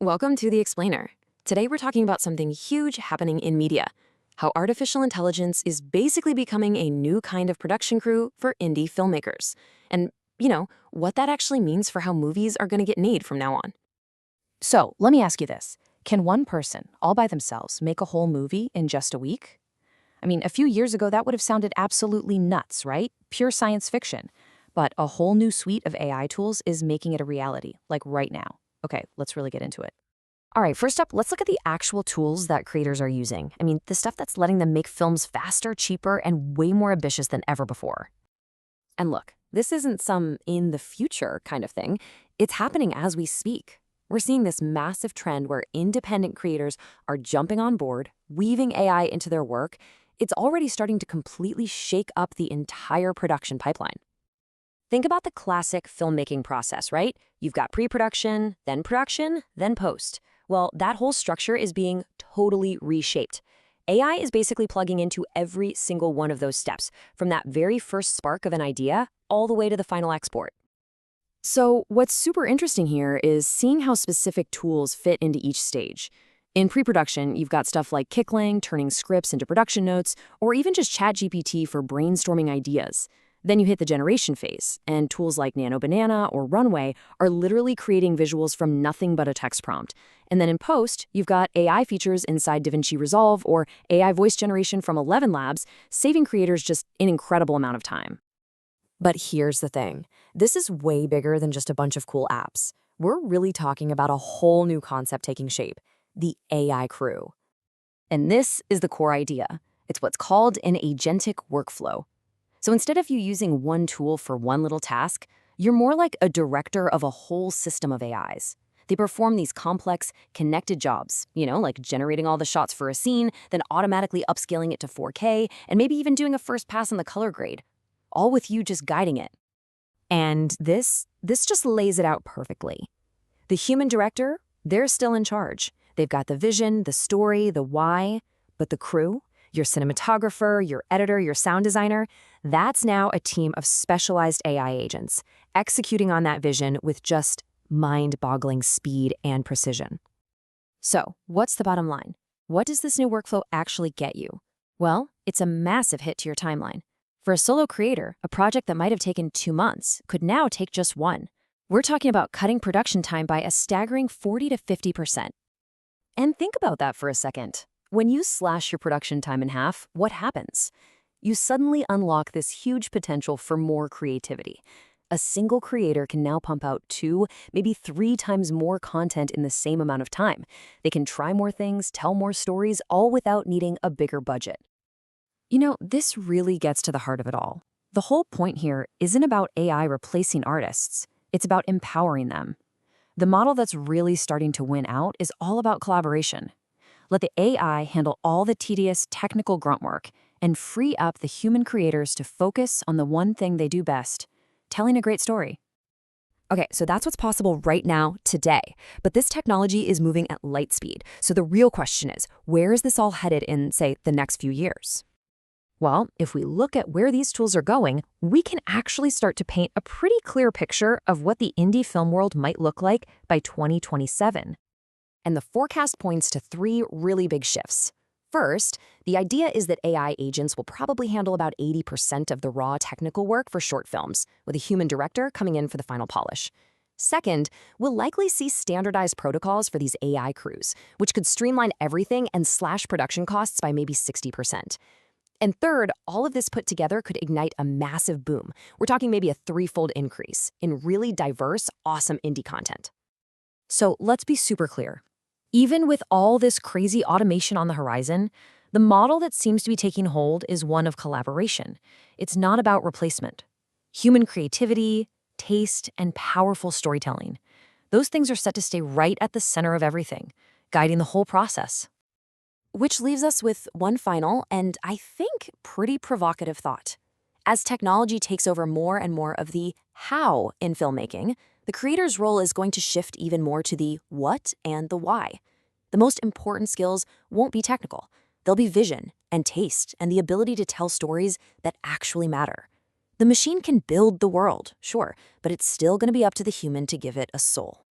Welcome to The Explainer. Today we're talking about something huge happening in media, how artificial intelligence is basically becoming a new kind of production crew for indie filmmakers. And, what that actually means for how movies are going to get made from now on. So, let me ask you this. Can one person, all by themselves, make a whole movie in just a week? I mean, a few years ago, that would have sounded absolutely nuts, right? Pure science fiction. But a whole new suite of AI tools is making it a reality, like right now. Okay, let's really get into it. All right, first up, let's look at the actual tools that creators are using. I mean, the stuff that's letting them make films faster, cheaper, and way more ambitious than ever before. And look, this isn't some in the future kind of thing. It's happening as we speak. We're seeing this massive trend where independent creators are jumping on board, weaving AI into their work. It's already starting to completely shake up the entire production pipeline. Think about the classic filmmaking process, right? You've got pre-production, then production, then post. Well, that whole structure is being totally reshaped. AI is basically plugging into every single one of those steps, from that very first spark of an idea all the way to the final export. So what's super interesting here is seeing how specific tools fit into each stage. In pre-production, you've got stuff like KickLang turning scripts into production notes, or even just ChatGPT for brainstorming ideas. Then you hit the generation phase, and tools like Nano Banana or Runway are literally creating visuals from nothing but a text prompt. And then in post, you've got AI features inside DaVinci Resolve or AI voice generation from ElevenLabs, saving creators just an incredible amount of time. But here's the thing. This is way bigger than just a bunch of cool apps. We're really talking about a whole new concept taking shape, the AI crew. And this is the core idea. It's what's called an agentic workflow. So instead of you using one tool for one little task, you're more like a director of a whole system of AIs. They perform these complex, connected jobs, like generating all the shots for a scene, then automatically upscaling it to 4K, and maybe even doing a first pass on the color grade, all with you just guiding it. And this just lays it out perfectly. The human director, they're still in charge. They've got the vision, the story, the why, but the crew, your cinematographer, your editor, your sound designer, that's now a team of specialized AI agents, executing on that vision with just mind-boggling speed and precision. So, what's the bottom line? What does this new workflow actually get you? Well, it's a massive hit to your timeline. For a solo creator, a project that might have taken 2 months could now take just 1. We're talking about cutting production time by a staggering 40 to 50%. And think about that for a second. When you slash your production time in half, what happens? You suddenly unlock this huge potential for more creativity. A single creator can now pump out 2, maybe 3 times more content in the same amount of time. They can try more things, tell more stories, all without needing a bigger budget. This really gets to the heart of it all. The whole point here isn't about AI replacing artists. It's about empowering them. The model that's really starting to win out is all about collaboration. Let the AI handle all the tedious technical grunt work and free up the human creators to focus on the one thing they do best, telling a great story. Okay, so that's what's possible right now, today. But this technology is moving at light speed. So the real question is, where is this all headed in, say, the next few years? Well, if we look at where these tools are going, we can actually start to paint a pretty clear picture of what the indie film world might look like by 2027. And the forecast points to 3 really big shifts. First, the idea is that AI agents will probably handle about 80% of the raw technical work for short films, with a human director coming in for the final polish. Second, we'll likely see standardized protocols for these AI crews, which could streamline everything and slash production costs by maybe 60%. And third, all of this put together could ignite a massive boom. We're talking maybe a 3-fold increase in really diverse, awesome indie content. So let's be super clear. Even with all this crazy automation on the horizon, the model that seems to be taking hold is one of collaboration. It's not about replacement. Human creativity, taste, and powerful storytelling. Those things are set to stay right at the center of everything, guiding the whole process. Which leaves us with one final, and I think pretty provocative thought. As technology takes over more and more of the how in filmmaking, the creator's role is going to shift even more to the what and the why. The most important skills won't be technical. They'll be vision and taste and the ability to tell stories that actually matter. The machine can build the world, sure, but it's still going to be up to the human to give it a soul.